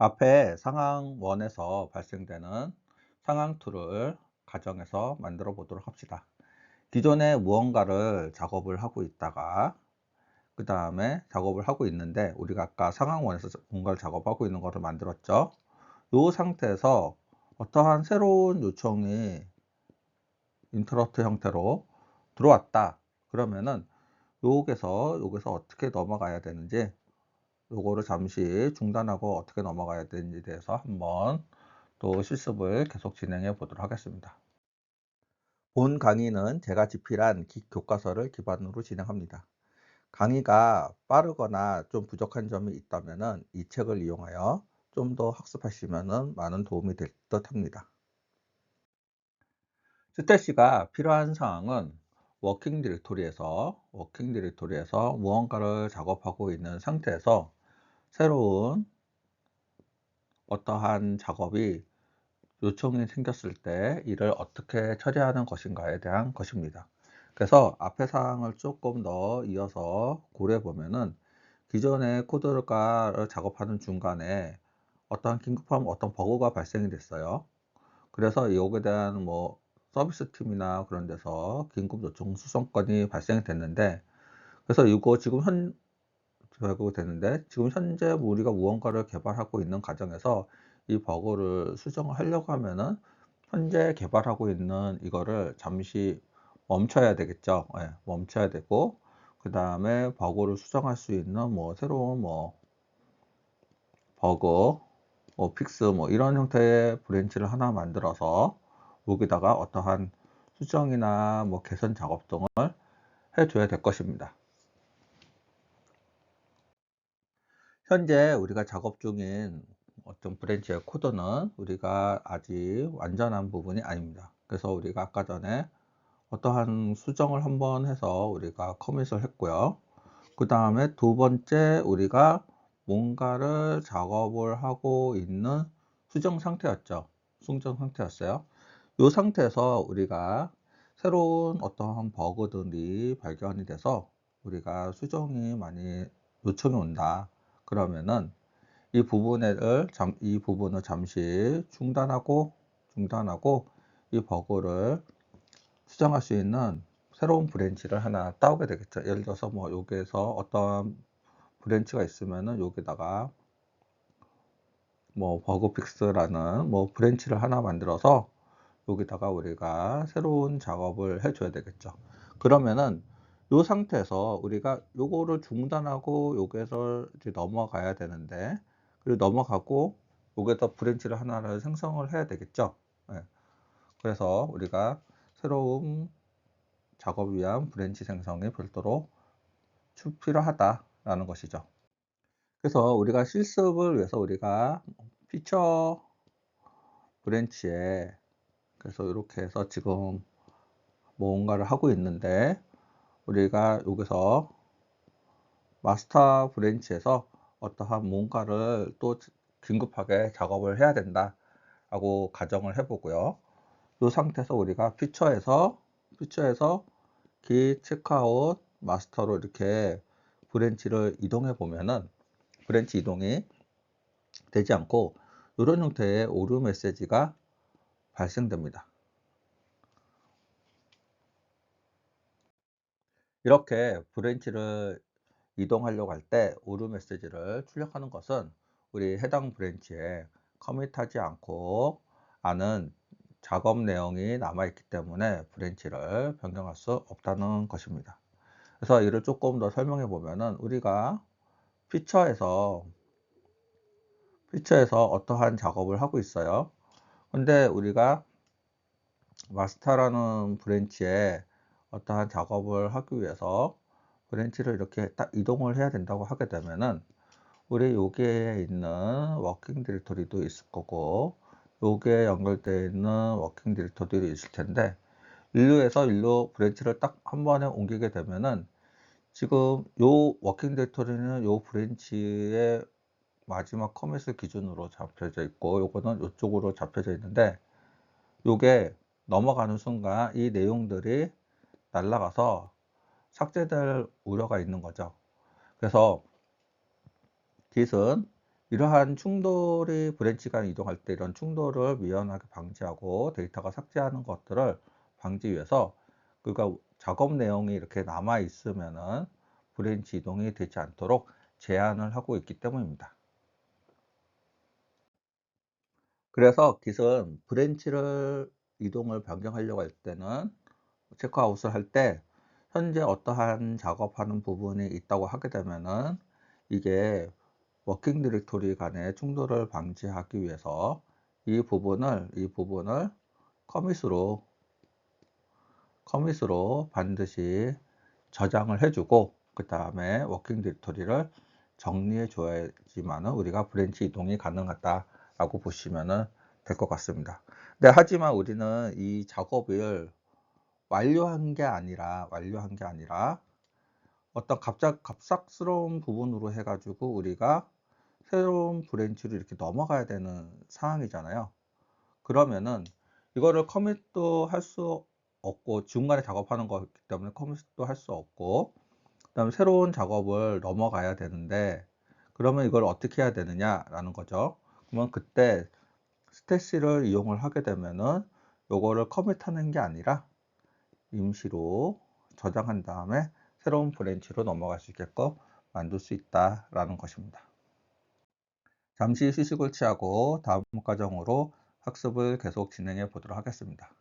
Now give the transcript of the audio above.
앞에 상황 1에서 발생되는 상황 2를 가정해서 만들어 보도록 합시다. 기존에 무언가를 작업을 하고 있다가 그 다음에 작업을 하고 있는데 우리가 아까 상황 1에서 뭔가를 작업하고 있는 것을 만들었죠. 이 상태에서 어떠한 새로운 요청이 인터럽트 형태로 들어왔다. 그러면은 여기서 어떻게 넘어가야 되는지, 요거를 잠시 중단하고 어떻게 넘어가야 되는지에 대해서 한번 또 실습을 계속 진행해 보도록 하겠습니다. 본 강의는 제가 집필한 교과서를 기반으로 진행합니다. 강의가 빠르거나 좀 부족한 점이 있다면 이 책을 이용하여 좀 더 학습하시면 많은 도움이 될 듯 합니다. 스테시가 필요한 사항은 워킹 디렉토리에서 무언가를 작업하고 있는 상태에서 새로운 어떠한 작업이 요청이 생겼을 때 이를 어떻게 처리하는 것인가에 대한 것입니다. 그래서 앞의 사항을 조금 더 이어서 고려해 보면은 기존의 코드를 작업하는 중간에 어떠한 긴급한 어떤 버그가 발생이 됐어요. 그래서 여기에 대한 서비스 팀이나 그런 데서 긴급 요청 수정 건이 발생이 됐는데, 그래서 이거 지금 결국 되는데 지금 현재 우리가 무언가를 개발하고 있는 과정에서 이 버그를 수정을 하려고 하면은 현재 개발하고 있는 이거를 잠시 멈춰야 되겠죠. 예, 멈춰야 되고 그 다음에 버그를 수정할 수 있는 새로운 버그 픽스 이런 형태의 브랜치를 하나 만들어서 여기다가 어떠한 수정이나 개선 작업 등을 해줘야 될 것입니다. 현재 우리가 작업 중인 어떤 브랜치의 코드는 우리가 아직 완전한 부분이 아닙니다. 그래서 우리가 아까 전에 어떠한 수정을 한번 해서 우리가 커밋을 했고요. 그 다음에 두 번째, 우리가 뭔가를 작업을 하고 있는 수정 상태였죠. 수정 상태였어요. 이 상태에서 우리가 새로운 어떠한 버그들이 발견이 돼서 우리가 수정이 많이 요청이 온다. 그러면은 이 부분을 잠시 중단하고 이 버그를 수정할 수 있는 새로운 브랜치를 하나 따오게 되겠죠. 예를 들어서 여기에서 어떤 브랜치가 있으면은 여기다가 버그 픽스라는 브랜치를 하나 만들어서 여기다가 우리가 새로운 작업을 해줘야 되겠죠. 그러면은 이 상태에서 우리가 요거를 중단하고 여기에서 이제 넘어가야 되는데, 그리고 넘어가고 여기에다 브랜치를 하나를 생성을 해야 되겠죠. 예. 그래서 우리가 새로운 작업을 위한 브랜치 생성이 별도로 필요하다라는 것이죠. 그래서 우리가 실습을 위해서 우리가 피처 브랜치에, 그래서 이렇게 해서 지금 뭔가를 하고 있는데 우리가 여기서 마스터 브랜치에서 어떠한 뭔가를 또 긴급하게 작업을 해야 된다 라고 가정을 해 보고요. 이 상태에서 우리가 피처에서 git checkout 마스터로 이렇게 브랜치를 이동해 보면은 브랜치 이동이 되지 않고 이런 형태의 오류 메시지가 발생됩니다. 이렇게 브랜치를 이동하려고 할 때 오류 메시지를 출력하는 것은 우리 해당 브랜치에 커밋하지 않고 아는 작업 내용이 남아 있기 때문에 브랜치를 변경할 수 없다는 것입니다. 그래서 이를 조금 더 설명해 보면은 우리가 피처에서 어떠한 작업을 하고 있어요. 근데 우리가 마스터라는 브랜치에 어떠한 작업을 하기 위해서 브랜치를 이렇게 딱 이동을 해야 된다고 하게 되면은 우리 여기에 있는 워킹 디렉토리도 있을 거고 여기에 연결되어 있는 워킹 디렉토리도 있을 텐데, 일루에서 일루 브랜치를 딱 한 번에 옮기게 되면은 지금 요 워킹 디렉토리는 요 브랜치의 마지막 커밋을 기준으로 잡혀져 있고 요거는 이쪽으로 잡혀져 있는데, 요게 넘어가는 순간 이 내용들이 날아가서 삭제될 우려가 있는 거죠. 그래서 git은 이러한 충돌이 브랜치가 이동할 때 이런 충돌을 미연하게 방지하고 데이터가 삭제하는 것들을 방지 위해서, 그러니까 작업 내용이 이렇게 남아 있으면은 브랜치 이동이 되지 않도록 제한을 하고 있기 때문입니다. 그래서 깃은 브랜치를 이동을 변경하려고 할 때는, 체크아웃을 할 때 현재 어떠한 작업하는 부분이 있다고 하게 되면은 이게 워킹 디렉토리 간의 충돌을 방지하기 위해서 이 부분을 커밋으로 반드시 저장을 해주고, 그 다음에 워킹 디렉토리를 정리해 줘야지만은 우리가 브랜치 이동이 가능하다라고 보시면은 될 것 같습니다. 네, 하지만 우리는 이 작업을 완료한 게 아니라 어떤 갑작스러운 부분으로 해가지고 우리가 새로운 브랜치로 이렇게 넘어가야 되는 상황이잖아요. 그러면은 이거를 커밋도 할 수 없고, 중간에 작업하는 거기 때문에 커밋도 할 수 없고, 그다음에 새로운 작업을 넘어가야 되는데, 그러면 이걸 어떻게 해야 되느냐라는 거죠. 그러면 그때 스태시를 이용을 하게 되면은 요거를 커밋하는 게 아니라 임시로 저장한 다음에 새로운 브랜치로 넘어갈 수 있게끔 만들 수 있다라는 것입니다. 잠시 휴식을 취하고 다음 과정으로 학습을 계속 진행해 보도록 하겠습니다.